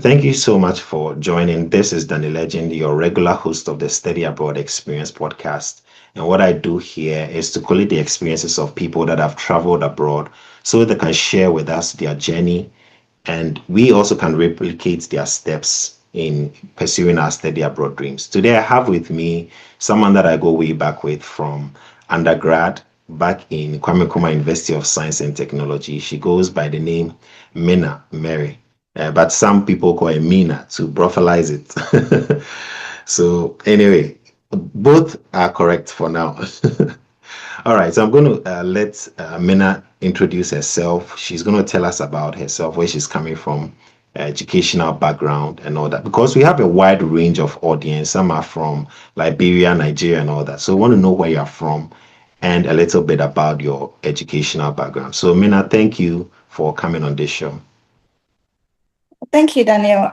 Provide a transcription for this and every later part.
Thank you so much for joining. This is Danny Legend, your regular host of the Study Abroad Experience podcast. And what I do here is to collate the experiences of people that have traveled abroad so they can share with us their journey and we also can replicate their steps in pursuing our study abroad dreams. Today, I have with me someone that I go way back with from undergrad back in Kwame Nkrumah University of Science and Technology. She goes by the name Mena Mary, but some people call her Mina to brothelize it. So, anyway, both are correct for now. All right, so I'm going to let Mena introduce herself. She's going to tell us about herself, where she's coming from, educational background, and all that. Because we have a wide range of audience. Some are from Liberia, Nigeria, and all that. So we want to know where you're from and a little bit about your educational background. So, Mena, thank you for coming on this show. Thank you, Daniel.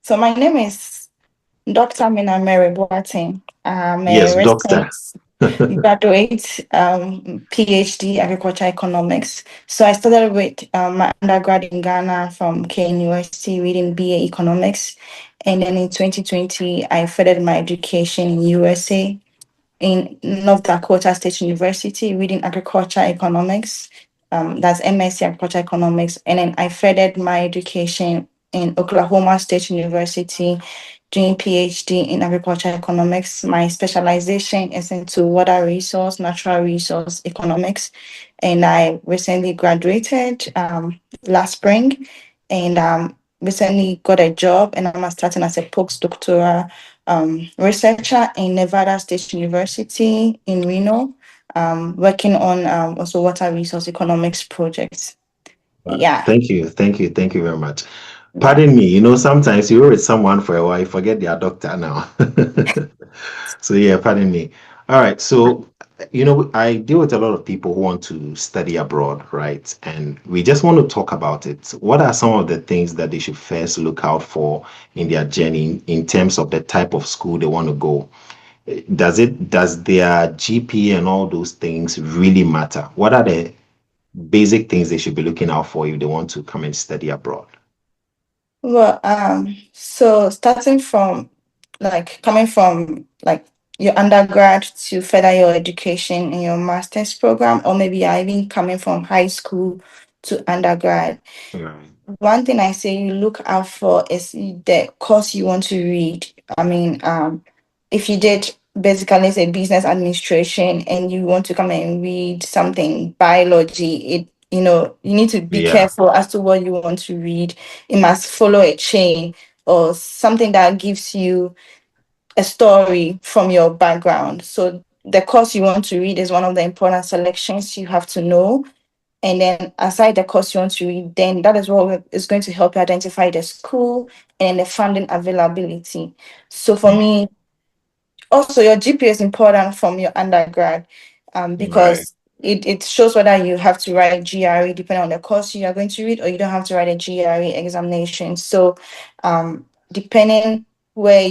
So my name is Dr. Mena Mary. I'm a Yes, doctor. recent graduate, PhD agriculture economics. So I started with my undergrad in Ghana from Kane University reading BA economics, and then in 2020 I furthered my education in USA in North Dakota State University reading agriculture economics. That's MSc agriculture economics. And then I furthered my education in Oklahoma State University doing PhD in agriculture economics. My specialization is into water resource, natural resource economics. And I recently graduated last spring and recently got a job and I'm starting as a postdoctoral researcher in Nevada State University in Reno, working on also water resource economics projects. Yeah, Thank you. Thank you. Thank you very much. yeah. Pardon me, sometimes you're with someone for a while, you forget their doctor now. So yeah, pardon me. All right. So, I deal with a lot of people who want to study abroad, right? And we just want to talk about it. What are some of the things that they should first look out for in their journey in terms of the type of school they want to go? Does their GPA and all those things really matter? What are the basic things they should be looking out for if they want to come and study abroad? So starting from coming from your undergrad to further your education in your master's program, or maybe you're even coming from high school to undergrad. Right. One thing I say you look out for is the course you want to read. I mean, if you did basically say business administration and you want to come and read something biology, you need to be Yeah. careful as to what you want to read. It must follow a chain or something that gives you a story from your background. So the course you want to read is one of the important selections you have to know, and then aside the course you want to read, then that is what is going to help you identify the school and the funding availability. So for me, also your GPA is important from your undergrad, Right. because it shows whether you have to write GRE depending on the course you are going to read, or you don't have to write a GRE examination. So depending where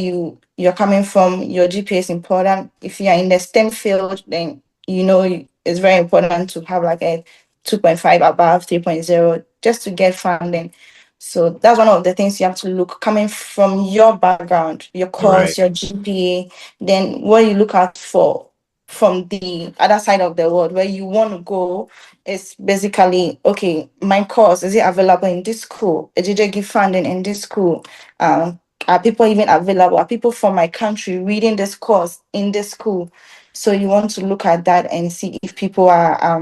you're coming from, your GPA is important. If you are in the STEM field, then it's very important to have like a 2.5 above 3.0 just to get funding. So that's one of the things you have to look coming from your background, your Right. course, your GPA, then what you look out for from the other side of the world where you want to go is basically, okay, my course, is it available in this school? Did they give funding in this school? Are people even available? Are people from my country reading this course in this school? So you want to look at that and see if people are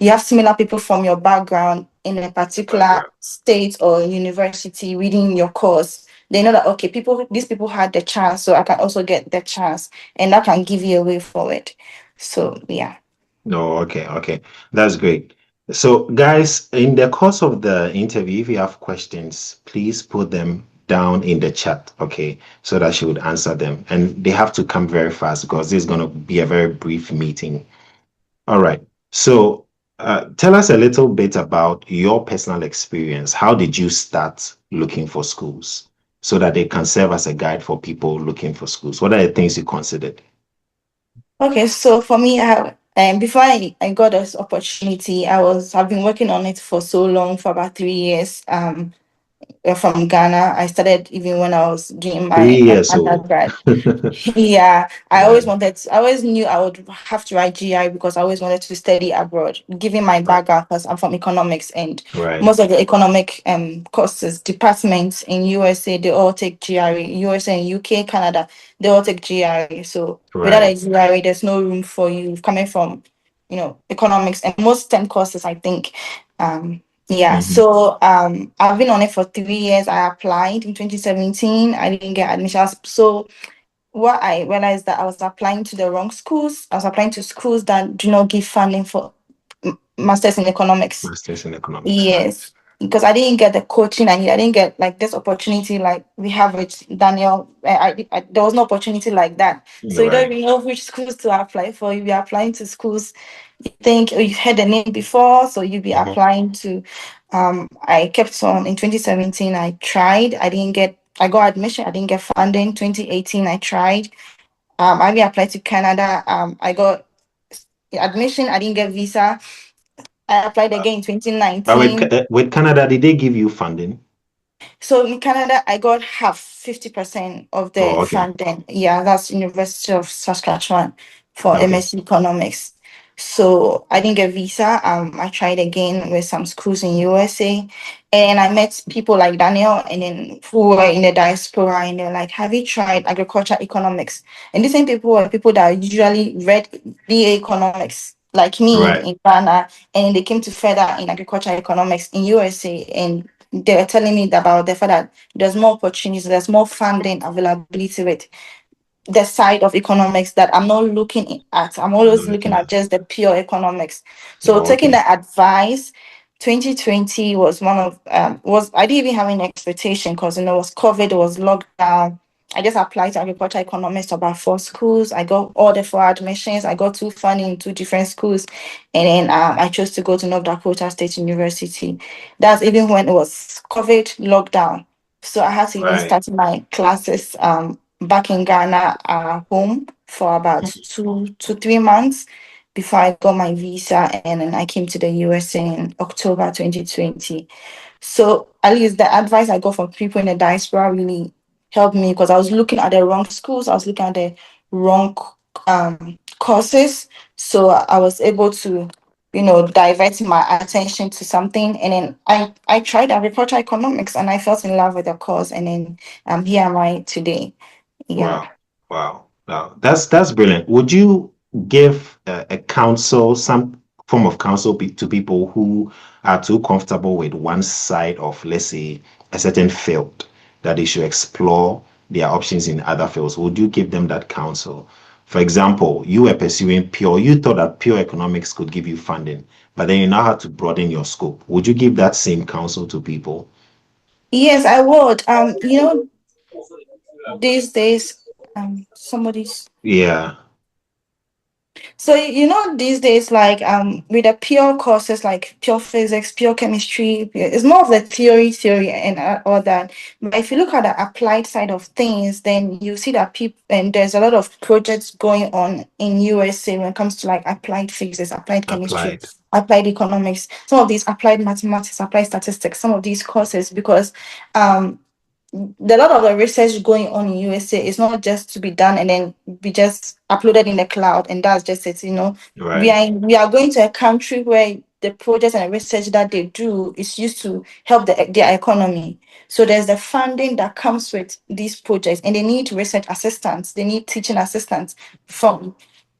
you have similar people from your background in a particular Background. state or university reading your course. They know that, okay, these people had the chance, so I can also get the chance, and that can give you a way forward. So yeah. No, okay, okay. That's great. So, guys, in the course of the interview, if you have questions, please put them down in the chat, okay, so that she would answer them. And they have to come very fast because this is going to be a very brief meeting. All right. So, tell us a little bit about your personal experience. How did you start looking for schools so that they can serve as a guide for people looking for schools? What are the things you considered? Okay, so for me, before I got this opportunity, I've been working on it for so long, for about 3 years. from Ghana. I started even when I was doing three my years old. undergrad. Yeah, Yeah. I always knew I would have to write GI because I always wanted to study abroad, given my Right. background, because I'm from economics, and Right. most of the economic courses, departments in USA, they all take GRE. USA and UK, Canada, they all take GRE. So without a Right. GRE, there's no room for you coming from, economics and most STEM courses, I think. Yeah, Hmm. so I've been on it for 3 years. I applied in 2017. I didn't get admission. So what I realized that I was applying to the wrong schools. I was applying to schools that do not give funding for masters in economics. Masters in economics. Right. Yes, because I didn't get the coaching I need. I didn't get like this opportunity like we have with Daniel. There was no opportunity like that. So you don't Right. even know which schools to apply for. You be applying to schools you think you've heard the name before, so you be Hmm. applying to. I kept on in 2017. I tried. I got admission. I didn't get funding. 2018, I tried. I applied to Canada. I got admission. I didn't get visa. I applied again in But 2019. with Canada, did they give you funding? So in Canada, I got half 50% of the Oh, okay. funding. Yeah, that's University of Saskatchewan for Okay. MSc Economics. So I didn't get visa. I tried again with some schools in USA, and I met people like Daniel, and then who were in the diaspora, and they're like, "Have you tried agriculture economics?" And these same people were people that usually read BA economics, like me Right. in Ghana, and they came to further in agriculture economics in USA, and they were telling me about the fact that there's more opportunities, there's more funding availability with the side of economics that I'm not looking at. I'm I'm not always looking looking at at. just the pure economics. So Oh, taking okay. the advice, 2020 was one of was I didn't even have any expectation because it was COVID, it was lockdown. I just applied to agriculture economics to about four schools. I got all the four admissions. I got two funding in two different schools, and then I chose to go to North Dakota State University. That's even when it was COVID lockdown. So I had to even Right. start my classes back in Ghana home for about 2 to 3 months before I got my visa, and then I came to the USA in October 2020. So at least the advice I got from people in the diaspora really helped me because I was looking at the wrong schools, I was looking at the wrong courses. So I was able to, divert my attention to something. And then I tried agriculture economics and I fell in love with the course. And then here am I today. Yeah. Wow. Wow. Wow. That's brilliant. Would you give a counsel, some form of counsel to people who are too comfortable with one side of, let's say, a certain field that they should explore their options in other fields? Would you give them that counsel? For example, you were pursuing pure, you thought that pure economics could give you funding, but then you now had to broaden your scope. Would you give that same counsel to people? Yes, I would. These days, somebody's Yeah. So these days, like with the pure courses like pure physics, pure chemistry, it's more of the theory, and all that. But if you look at the applied side of things, then you see that people and there's a lot of projects going on in USA when it comes to like applied physics, applied chemistry, Applied. applied economics, some of these applied mathematics, applied statistics, some of these courses because um a lot of the research going on in USA is not just to be done and then be just uploaded in the cloud and that's just it. We Right. are going to a country where the projects and the research that they do is used to help their economy. So there's the funding that comes with these projects, and they need research assistants, they need teaching assistants from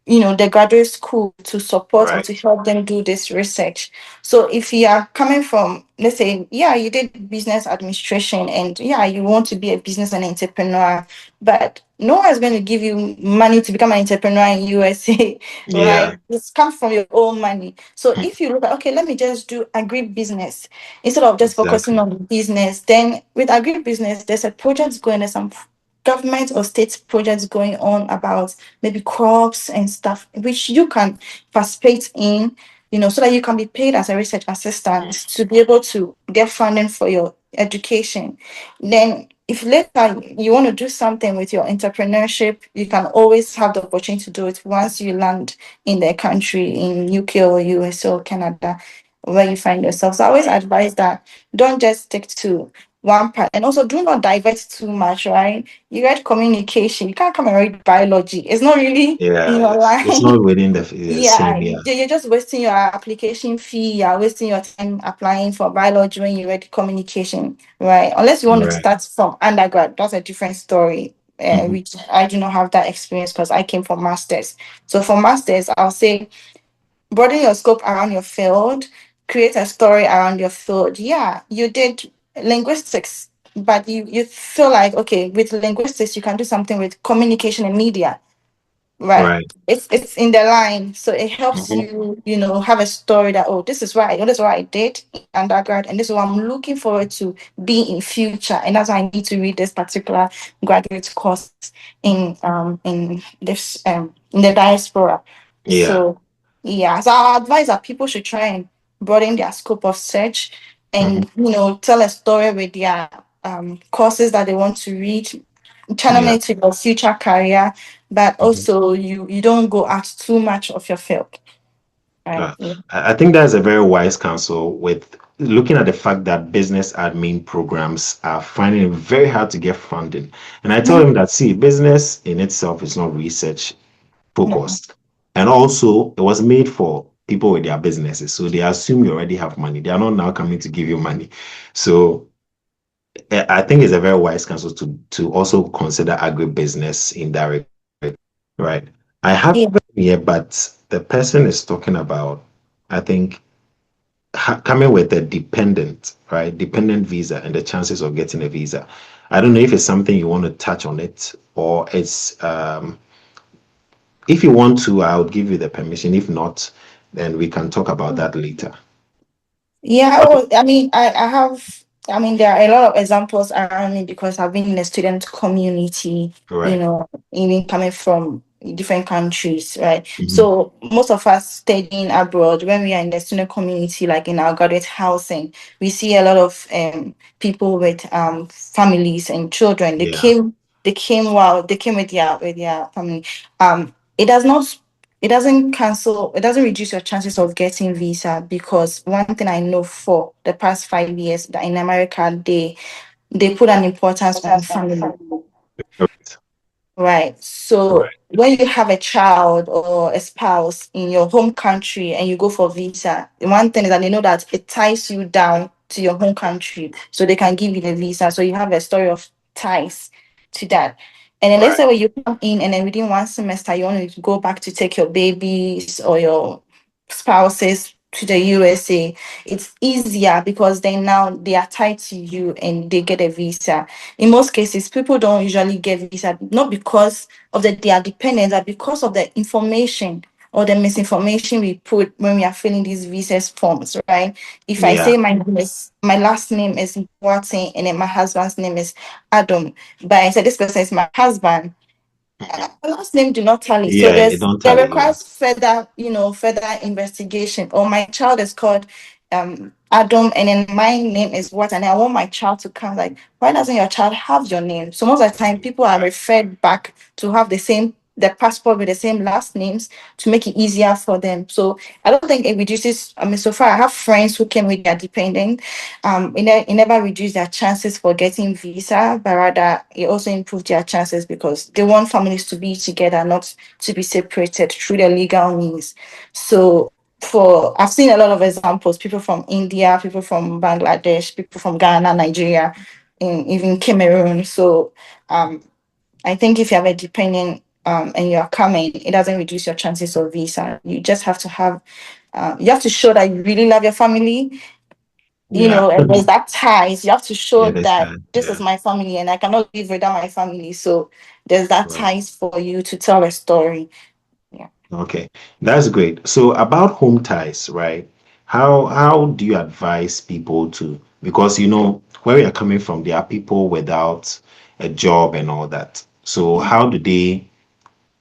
the graduate school to support or Right. to help them do this research. So if you are coming from, let's say, yeah, you did business administration and yeah, you want to be a business and entrepreneur, but no one is going to give you money to become an entrepreneur in USA. Yeah. Like this comes from your own money. So if you look at, okay, let me just do agribusiness instead of just focusing Exactly. on business, then with agribusiness, there's a project going, there's some government or state projects going on about maybe crops and stuff, which you can participate in, so that you can be paid as a research assistant to be able to get funding for your education. Then, if later you want to do something with your entrepreneurship, you can always have the opportunity to do it once you land in the country, in UK or US or Canada, where you find yourself. So I always advise that don't just stick to one part. And also, do not divert too much, right? You read communication, you can't come and read biology. It's not really in Yeah, your it's line. not within the Yeah, same. Yeah, you're just wasting your application fee. You're wasting your time applying for biology when you read communication, right? Unless you want to right. start from undergrad, that's a different story. Hmm. Which I do not have that experience because I came from masters. So for masters, I'll say broaden your scope around your field, create a story around your field. Yeah, you did linguistics, but you feel like okay, with linguistics you can do something with communication and media. Right. Right. It's in the line. So it helps Hmm. you, have a story that, oh, this is what I did in undergrad, and this is what I'm looking forward to be in future. And that's why I need to read this particular graduate course in the diaspora. Yeah. So yeah. So our advice that people should try and broaden their scope of search Hmm. and tell a story with their courses that they want to read, channel Yeah. it to your future career, but Mhm. also you don't go out too much of your field, right? Uh, I think that's a very wise counsel with looking at the fact that business admin programs are finding it very hard to get funding. And I tell Mhm. him that, see, business in itself is not research No. focused. And also, it was made for people with their businesses. So they assume you already have money. They are not now coming to give you money. So I think it's a very wise counsel to also consider agribusiness indirectly, right? I have Yeah. here, but the person is talking about, I think, coming with a dependent, right? Dependent visa and the chances of getting a visa. I don't know if it's something you want to touch on it or it's if you want to, I would give you the permission. If not, then we can talk about that later. Yeah, Okay. oh, I mean, there are a lot of examples around me because I've been in a student community, Right. even coming from different countries, right? Hmm. So most of us studying abroad, when we are in the student community, like in our graduate housing, we see a lot of people with families and children. Yeah. They came with their family. It does not it doesn't reduce your chances of getting visa because one thing I know for the past 5 years that in America they put an importance on family. Right. Right. So Right. when you have a child or a spouse in your home country and you go for visa, the one thing is that they know that it ties you down to your home country. So they can give you the visa. So you have a story of ties to that. And then let's Right. say when you come in and then within one semester you want to go back to take your babies or your spouses to the USA, it's easier because then now they are tied to you and they get a visa. In most cases, people don't usually get visa not because of their dependence, but because of the information or the misinformation we put when we are filling these visa forms, right? If I Yeah. say my last name is Watson and then my husband's name is Adam, but I said this person is my husband, Mhm. last name do not tally. So Yeah, it don't there tally. Yeah. requires further, further investigation. Or my child is called Adam, and then my name is what, and I want my child to come. Like, why doesn't your child have your name? So most of the time, people are Right. referred back to have the passport with the same last names to make it easier for them. So I don't think it reduces. I mean, so far I have friends who came with their dependent. It never reduced their chances for getting visa, but rather it also improved their chances because they want families to be together, not to be separated through the legal means. So for I've seen a lot of examples, people from India, people from Bangladesh, people from Ghana, Nigeria, and even Cameroon. So um I think if you have a dependent and you're coming, it doesn't reduce your chances of visa. You just have to you have to show that you really love your family, Yeah. and there's that ties. You have to show Yeah, that's that that. this is Yeah. my family and I cannot live without my family. So there's that Right. ties for you to tell a story. Yeah. Okay. That's great. So about home ties, right? How do you advise people to, because where we are coming from, there are people without a job and all that. So how do they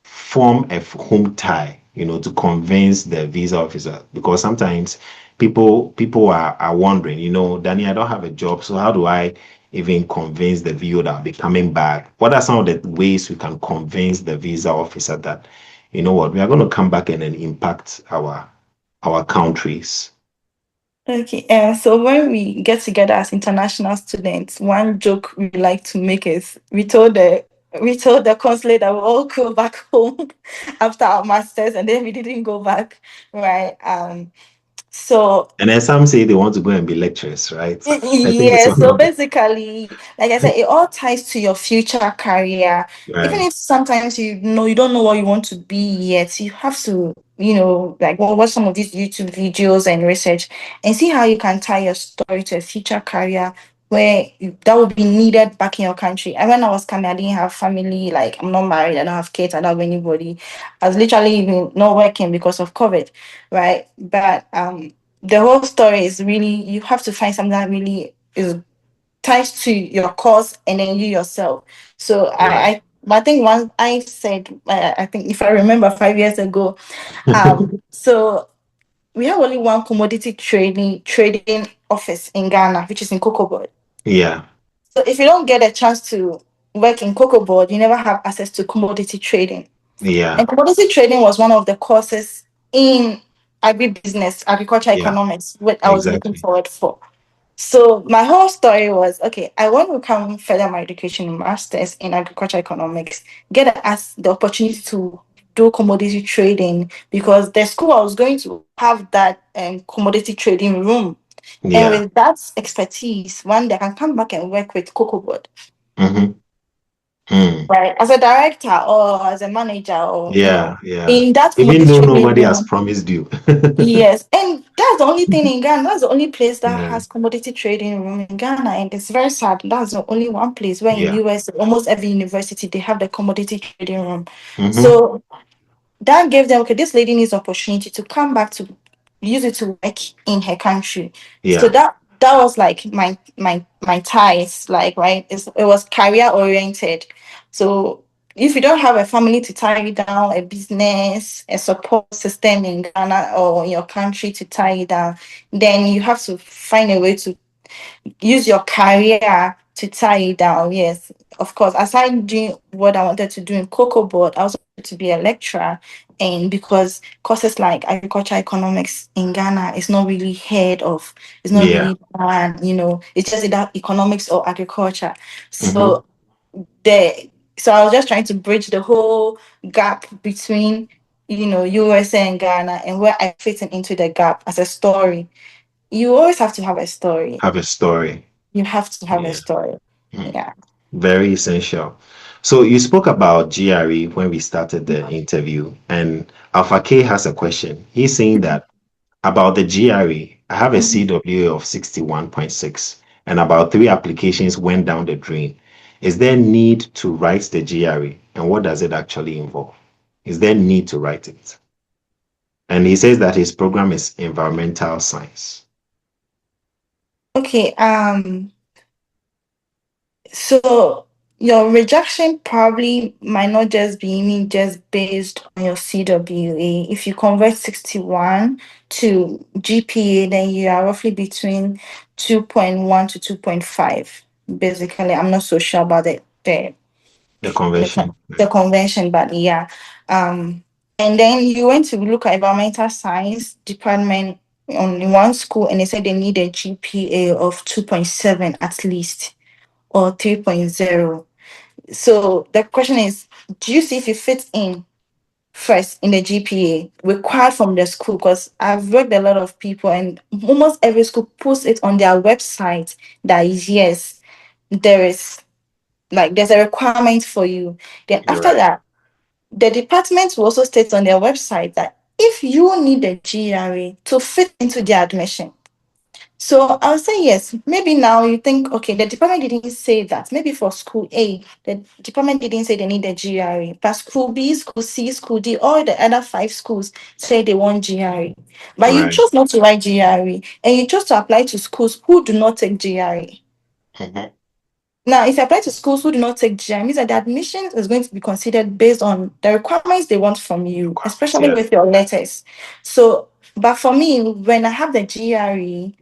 form a home tie, to convince the visa officer? Because sometimes people are wondering, Danny, I don't have a job, so how do I even convince the VO that I'll be coming back? What are some of the ways we can convince the visa officer that, you know what, we are going to come back and then impact our countries? Okay, so when we get together as international students, one joke we like to make is we told the consulate that we'll all go back home after our masters, and then we didn't go back, right? So And then some say they want to go and be lecturers, right? I think it's yeah, one so of them. basically, like I said, it all ties to your future career. Even Right. if sometimes you don't know what you want to be yet, you have to, like watch some of these YouTube videos and research and see how you can tie your story to a future career where that would be needed back in your country. And when I was coming, I didn't have family, like I'm not married, I don't have kids, I don't have anybody. I was literally even not working because of COVID, right? But the whole story is really you have to find something that really is ties to your cause and then you yourself. So Right. I think once I said I think if I remember 5 years ago, so we have only one commodity trading office in Ghana, which is in Cocoa. Yeah. So if you don't get a chance to work in Cocoa Board, you never have access to commodity trading. Yeah. And commodity trading was one of the courses in agribusiness, agriculture Yeah. economics, what I was looking Exactly. forward for. So my whole story was okay. I want to come further my education, masters in agriculture economics, get us the opportunity to do commodity trading because the school I was going to have that commodity trading room, and Yeah. with that expertise, one day I can come back and work with Cocoa Board, Mm-hmm. Mm. right, as a director or as a manager, or Yeah. Yeah. in that Even commodity though trading nobody has room. promised you. Yes, and that's the only thing in Ghana. That's the only place that Yeah. has commodity trading room in Ghana, and it's very sad. That's the only one place where in Yeah. US, almost every university they have the commodity trading room. Mm-hmm. So that gave them okay. This lady needs opportunity to come back to use it to work in her country. So Yeah. that was like my ties, like right. It was career oriented. So if you don't have a family to tie you down, a business, a support system in Ghana or in your country to tie you down, then you have to find a way to use your career to tie it down. Yes, of course. Aside doing what I wanted to do in Cocoa Board, I also wanted to be a lecturer. And because courses like agriculture economics in Ghana is not really heard of, it's not Yeah. really done, it's just either economics or agriculture. Mm-hmm. So the so I was just trying to bridge the whole gap between USA and Ghana and where I fit into the gap as a story. You always have to have a story. Have a story. You have to have a Yeah. story. Mm. Yeah. Very essential. So you spoke about GRE when we started the interview, and Alpha K has a question. He's saying that about the GRE, I have a Mhm. CWA of 61.6, and about three applications went down the drain. Is there need to write the GRE, and what does it actually involve? Is there need to write it? And he says that his program is environmental science. Okay. So your rejection probably might not just be even just based on your CWA. If you convert 61 to GPA, then you are roughly between 2.1 to 2.5. Basically, I'm not so sure about The the, conversion. the convention, but yeah. And then you went to look at environmental science department on one school, and they said they need a GPA of 2.7 at least or 3.0. So the question is, do you see if you fit in first in the GPA required from the school? Because I've worked a lot of people, and almost every school puts it on their website that yes, there is there's a requirement for you. Then You're after right. that, the department will also state on their website that if you need a GRE to fit into the admission, so I'll say yes. Maybe now you think, okay, the department didn't say that. Maybe for school A, the department didn't say they need a GRE. But school B, school C, school D, all the other five schools say they want GRE. But you Right. chose not to write GRE and you chose to apply to schools who do not take GRE. Mhm. Now, if you apply to schools who do not take GRE, means that the admission is going to be considered based on the requirements they want from you, Requirements. especially Yeah. with your letters. So, but for me, when I have the GRE,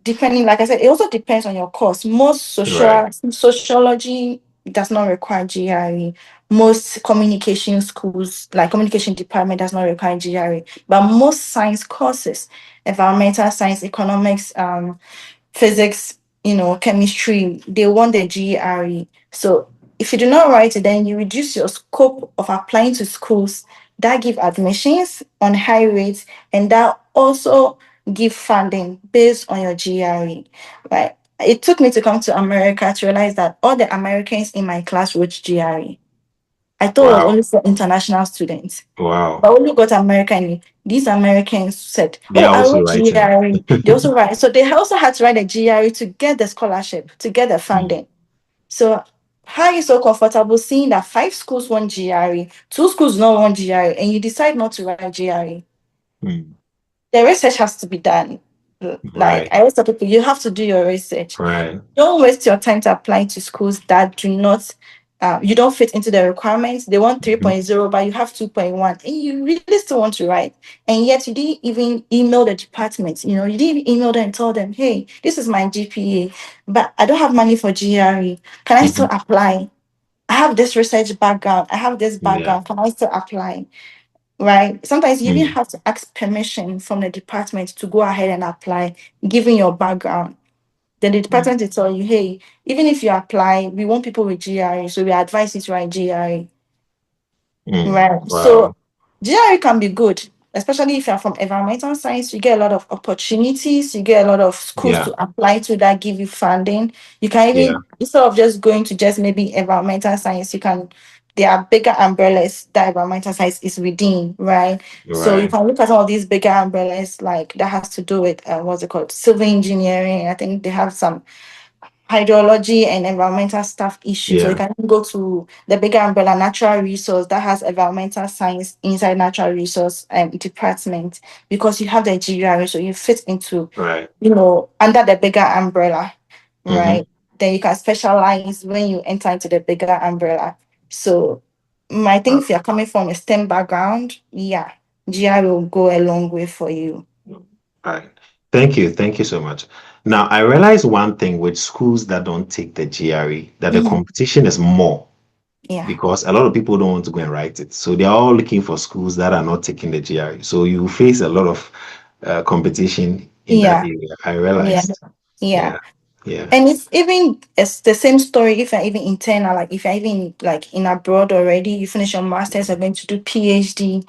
depending, like I said, it also depends on your course. Most Right. sociology does not require GRE. Most communication schools, like communication department, does not require GRE. But most science courses, environmental science, economics, physics, chemistry, they want the GRE. So if you do not write it, then you reduce your scope of applying to schools that give admissions on high rates and that also give funding based on your GRE. Right. It took me to come to America to realize that all the Americans in my class wrote GRE. I thought it was Wow. only for international students. Wow. But when you got American, these Americans said, They "Oh, are I also wrote writing. GRE." They also write, so they also had to write a GRE to get the scholarship, to get the Mm, funding. So how are you so comfortable seeing that 5 schools want GRE, 2 schools don't want GRE, and you decide not to write GRE? mm. The research has to be done. Like Right. I always tell people, you have to do your research. Right. Don't waste your time to apply to schools that do not, you don't fit into the requirements. They want Mhm. 3.0, but you have 2.1, and you really still want to write. And yet you didn't even email the department. You didn't even email them and tell them, hey, this is my GPA, but I don't have money for GRE. Can I still Mhm. apply? I have this research background. I have this Yeah. background. Can I still apply? Right? Sometimes you even Mm, have to ask permission from the department to go ahead and apply, given your background. Then the mm, department will tell you, hey, even if you apply, we want people with GRE, so we advise you to write GRE. mm. Right. So Wow. GRE can be good, especially if you're from environmental science. You get a lot of opportunities. You get a lot of schools Yeah. to apply to that give you funding. You can Yeah. even, instead of just going to just maybe environmental science, you can, there are bigger umbrellas that environmental science is within, right? So you Right. can look at some of these bigger umbrellas, like that has to do with what's it called? Civil engineering. I think they have some hydrology and environmental stuff issues. So you Yeah. can go to the bigger umbrella natural resource that has environmental science inside natural resource department because you have the GRE, so you fit into, Right. under the bigger umbrella, Mm-hmm. right? Then you can specialize when you enter into the bigger umbrella. So I think if you're coming from a STEM background, yeah, GRE will go a long way for you. Right. Thank you. Thank you so much. Now, I realize one thing with schools that don't take the GRE, that the Mhm. competition is more Yeah. because a lot of people don't want to go and write it. So they're all looking for schools that are not taking the GRE. So you face a lot of competition in that Yeah. area. I Yeah. realized. Yeah. Yeah. Yeah. And it's the same story if you're even internal, like if you're even like in abroad already, you finish your masters, you're going to do PhD.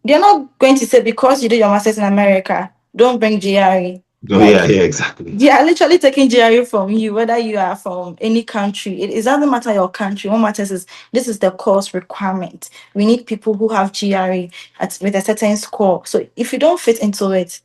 They're not going to say because you did your masters in America, don't bring GRE. Oh, yeah. Like Yeah. Exactly. they are literally taking GRE from you, whether you are from any country. It doesn't matter your country. What matters is this is the course requirement. We need people who have GRE with a certain score. So if you don't fit into it,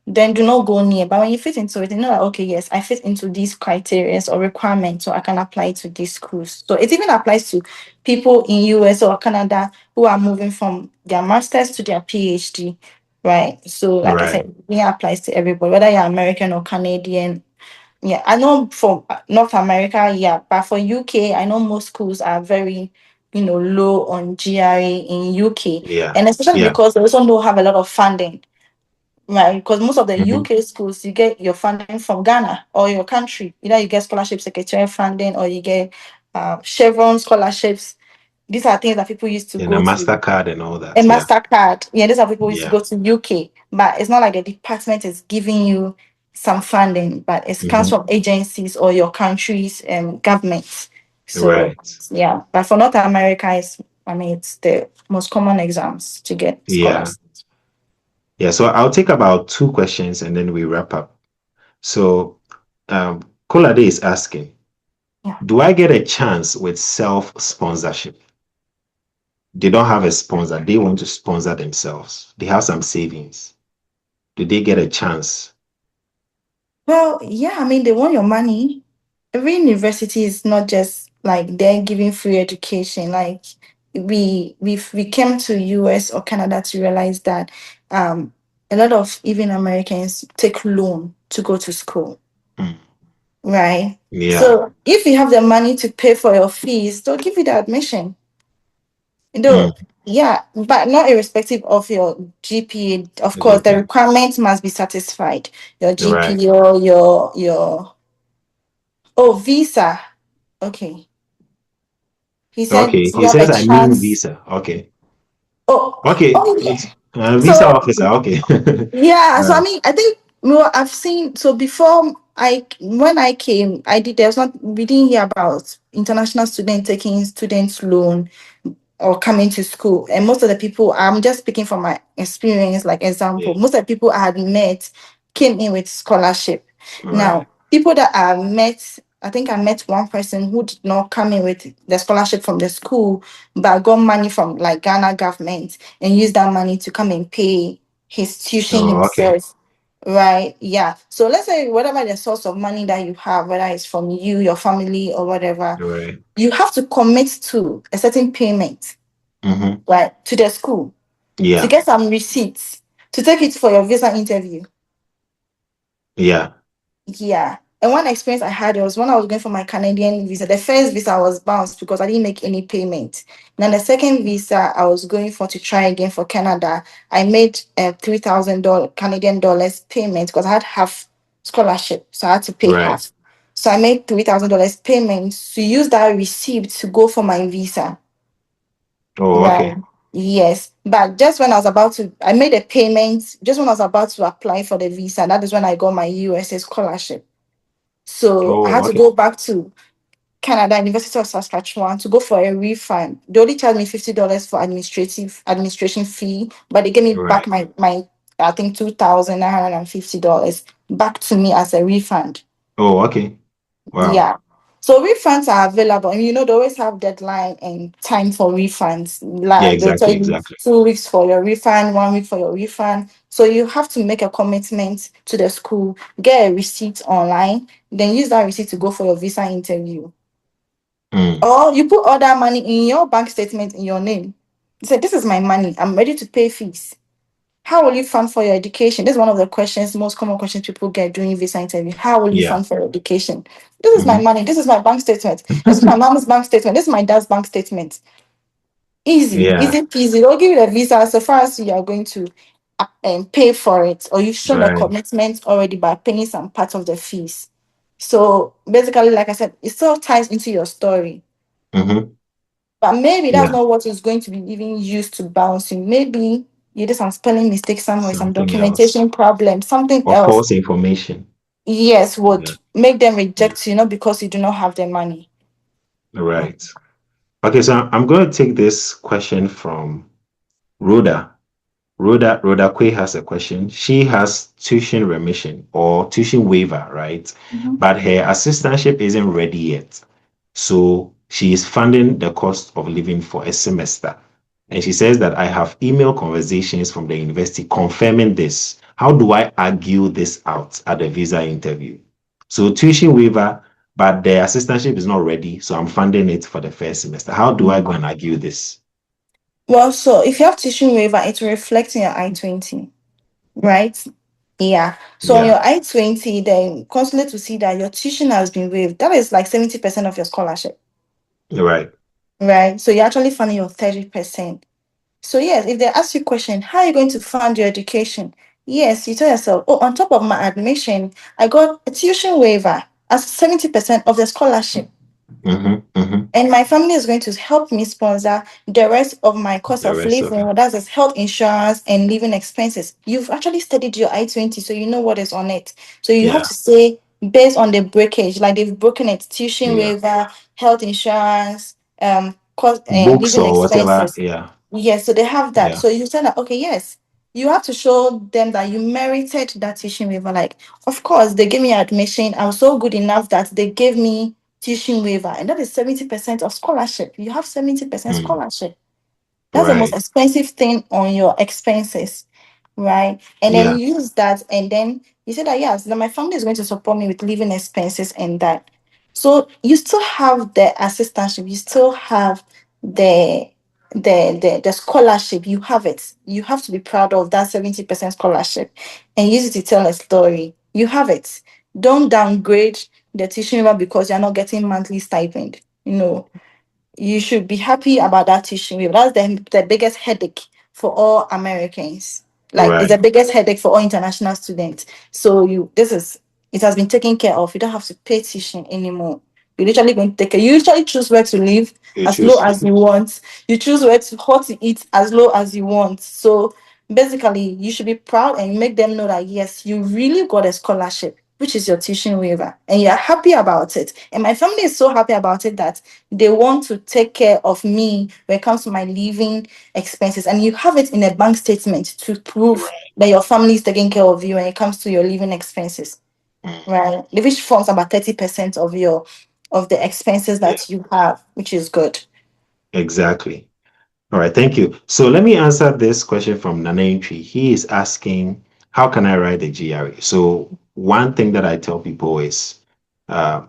then do not go near. But when you fit into it, you know that okay, yes, I fit into these criteria or requirements, so I can apply to these schools. So it even applies to people in US or Canada who are moving from their masters to their PhD, right? So like I Right. said, it applies to everybody, whether you're American or Canadian. Yeah, I know for North America, yeah, but for UK, I know most schools are very, low on GRE in UK, Yeah. and especially Yeah. because they also don't have a lot of funding. Right, because most of the Hmm. UK schools, you get your funding from Ghana or your country. Either you get scholarship secretarial funding or you get Chevron scholarships. These are things that people used to And a go to. MasterCard and all A that. Yeah. MasterCard. Yeah, these are people used to Yeah. go to UK. But it's not like the department is giving you some funding, but it comes Hmm. from agencies or your country's government. So Right. yeah, but for North America, it's the most common exams to get Yeah. scholars. Yeah. So I'll take about two questions and then we wrap up. So, Kolade is asking, Yeah. do I get a chance with self-sponsorship? They don't have a sponsor. They want to sponsor themselves. They have some savings. Do they get a chance? Well, yeah, I mean, they want your money. Every university is not just like they're giving free education. Like we came to US or Canada to realize that um a lot of even Americans take loan to go to school, Mm. right? Yeah. So if you have the money to pay for your fees, they'll give you the admission. Mm. Though, yeah, but not irrespective of your GPA. Of course, the GP. requirements must be satisfied. Your Right. GPA or your visa. Okay. He said Okay. you He have a says I mean chance. visa. Okay. Oh, Okay. oh yeah. It's visa So officer. Okay. yeah, so I Right. mean, I think well, I've seen. So before when I came, I did. There was not. We didn't hear about international student taking student loan or coming to school. And most of the people, I'm just speaking from my experience, like Yeah. example, most of the people I had met came in with scholarship. Right. Now, people that I met, I think I met one person who did not come in with the scholarship from the school, but got money from like Ghana government and used that money to come and pay his tuition Oh, okay. himself. Right. Yeah. So let's say whatever the source of money that you have, whether it's from you, your family, or whatever, Right. you have to commit to a certain payment, Mm-hmm. right, to the school to Yeah. get some receipts to take it for your visa interview. Yeah. Yeah. And one experience I had was when I was going for my Canadian visa. The first visa was bounced because I didn't make any payment. Then the second visa I was going for to try again for Canada, I made a $3,000 Canadian dollars payment because I had half scholarship, so I had to pay Right. half. So I made $3,000 payment to use that receipt to go for my visa. Oh, Right. okay. Yes. But just when I was about to, I made a payment. Just when I was about to apply for the visa, that is when I got my USA scholarship. So I Oh, had to okay. go back to Canada, University of Saskatchewan, to go for a refund. They only charged me $50 for administrative administration fee, but they gave me back Right. my I think $2,950 back to me as a refund. Oh, okay. Wow. Yeah. So refunds are available, and they always have deadline and time for refunds. Yeah, Like they'll tell exactly, you exactly. 2 weeks for your refund, 1 week for your refund. So you have to make a commitment to the school, get a receipt online, then use that receipt to go for your visa interview. Mm. Or you put all that money in your bank statement in your name. You say, "This is my money. I'm ready to pay fees." How will you fund for your education? This is one of the questions, most common questions people get during visa interview. How will you Yeah. fund for your education? This is my Mm-hmm. money. This is my bank statement. This is my mom's bank statement. This is my dad's bank statement. Easy, Yeah. easy peasy. They'll give you the visa so far as you are going to pay for it, or you've shown a Right. commitment already by paying some part of the fees. So basically, like I said, it still ties into your story. Mm-hmm. But maybe that's Yeah. not what is going to be even used to bounce you. Maybe you did some spelling mistake somewhere, some Something else. documentation problem, something Or else. false information. Yes, would Yeah. make them Yeah. reject you, not because you do not have the money. Right. Okay, so I'm going to take this question from Rhoda. Rhoda Quay has a question. She has tuition remission or tuition waiver, right? Mhm. But her assistantship isn't ready yet. So she is funding the cost of living for a semester. And she says that I have email conversations from the university confirming this. How do I argue this out at the visa interview? So tuition waiver, but the assistantship is not ready. So I'm funding it for the first semester. How do I go and argue this? Well, so if you have tuition waiver, it will reflect in your I-20, right? Yeah. So on Yeah, your I-20, then consulate will see that your tuition has been waived. That is like 70% of your scholarship, you're right. right? So you're actually funding your 30%. So yes, if they ask you a question, how are you going to fund your education? Yes, you tell yourself, oh, on top of my admission, I got a tuition waiver as 70% of the scholarship. Mm-hmm, mm-hmm. And my family is going to help me sponsor the rest of my cost The of rest of it. living, that's health insurance and living expenses. You've actually studied your I-20, so you know what is on it. So you have Yeah, to say based on the breakage, like they've broken it, tuition yeah. waiver, health insurance, cost and Books living or whatever. expenses. Yeah, Yes, so they have that. yeah. So you say that, okay, yes, you have to show them that you merited that tuition waiver. Like, of course, they gave me admission. I was so good enough that they gave me tuition waiver, and that is 70% of scholarship. You have 70% Mm, scholarship. That's the most right. expensive thing on your expenses, right? And then Yeah, you use that, and then you say that yes, now my family is going to support me with living expenses and that. So you still have the assistantship, you still have the the scholarship, you have it. You have to be proud of that 70% scholarship and use it to tell a story. You have it. Don't downgrade the tuition waiver because you're not getting monthly stipend. You should be happy about that tuition waiver. That's the biggest headache for all Americans. Like it's right. the biggest headache for all international students. So it has been taken care of. You don't have to pay tuition anymore You're literally going to take care. You usually choose where to live You as low choose. as you want. You choose what to eat as low as you want. So basically, you should be proud and make them know that yes, you really got a scholarship, which is your tuition waiver, and you're happy about it. And my family is so happy about it that they want to take care of me when it comes to my living expenses. And you have it in a bank statement to prove Right. that your family is taking care of you when it comes to your living expenses, Mm. right? Which forms about 30% of the expenses Yeah, that you have, which is good. exactly. All right, thank you. So let me answer this question from Nanentry. He is asking, how can I write the GRE? So one thing that I tell people is uh,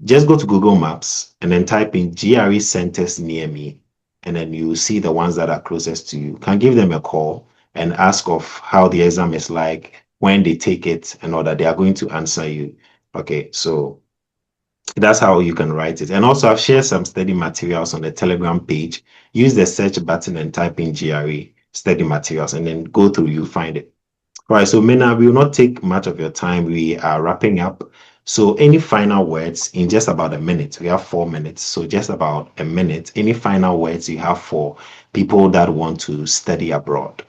just go to Google Maps and then type in GRE centers near me, and then you see the ones that are closest to you. You can give them a call and ask of how the exam is like, when they take it, and all that. They are going to answer you. Okay, so that's how you can write it. And also, I've shared some study materials on the Telegram page. Use the search button and type in GRE study materials and then go through, you find it. All right, so Mena, we will not take much of your time. We are wrapping up. So, any final words in just about a minute? We have 4 minutes. So, just about a minute. Any final words you have for people that want to study abroad?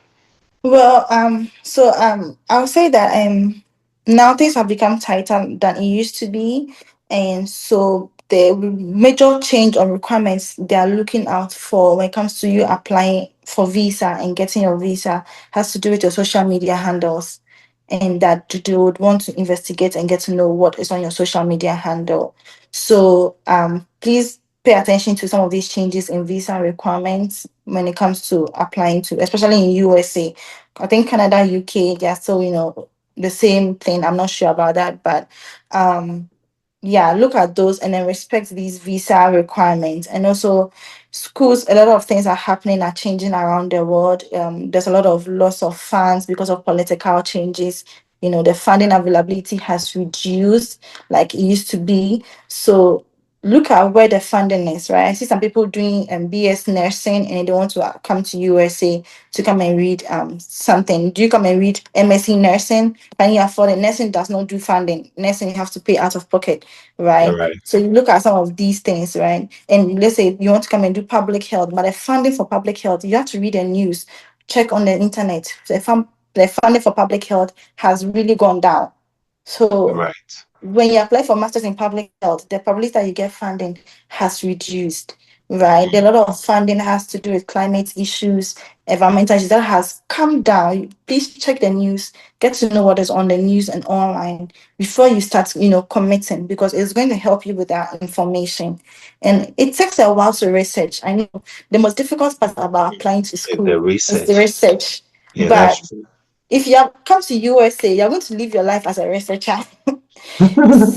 Well, I'll say that now things have become tighter than it used to be, and so the major change on requirements they are looking out for when it comes to you applying for visa and getting your visa has to do with your social media handles, and that they would want to investigate and get to know what is on your social media handle. So please pay attention to some of these changes in visa requirements when it comes to applying to, especially in USA. I think Canada, UK, they're still, the same thing. I'm not sure about that, but um yeah, look at those and then respect these visa requirements. And also schools, a lot of things are happening, are changing around the world. There's a lot of loss of funds because of political changes. The funding availability has reduced like it used to be. So look at where the funding is, right? I see some people doing BS nursing and they want to come to USA to come and read something. Do you come and read MSc nursing? Can you afford it? Nursing does not do funding. Nursing you have to pay out of pocket, All right? right. So you look at some of these things, right? And let's say you want to come and do public health, but the funding for public health, you have to read the news, check on the internet. The funding for public health has really gone down. All So right. when you apply for masters in public health, the probability that you get funding has reduced, right? A lot of funding has to do with climate issues, environmental issues that has come down. Please check the news, get to know what is on the news and online before you start, committing, because it's going to help you with that information. And it takes a while to research. I know the most difficult part about applying to The school is the research. research. Yeah, But that's true. if you have come to USA, you're going to live your life as a researcher.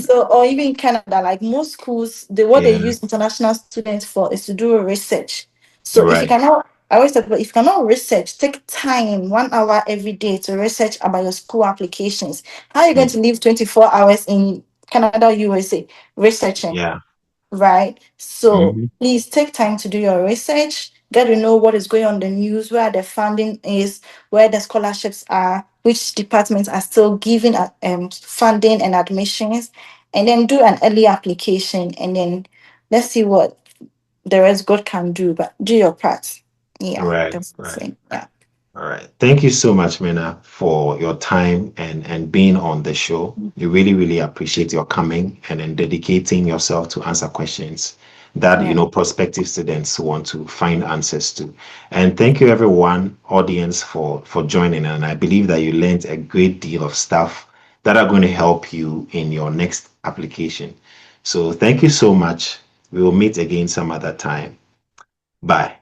So, or even in Canada, like most schools, what they Yeah, use international students for is to do research. So, if you right. cannot, I always talk about if you cannot research, take time, 1 hour every day to research about your school applications. How are you going Mm. to live 24 hours in Canada, USA, researching? Yeah. Right? So Mhm. please take time to do your research, get to know what is going on in the news, where the funding is, where the scholarships are, which departments are still giving funding and admissions, and then do an early application, and then let's see what the rest God can do. But do your part. Yeah, Right, that's the right. thing. Yeah, All right. Thank you so much, Mena, for your time and being on the show. We really, really appreciate your coming and then dedicating yourself to answer questions that, yeah. prospective students want to find answers to. And thank you, everyone, audience, for joining. And I believe that you learned a great deal of stuff that are going to help you in your next application. So thank you so much. We will meet again some other time. Bye.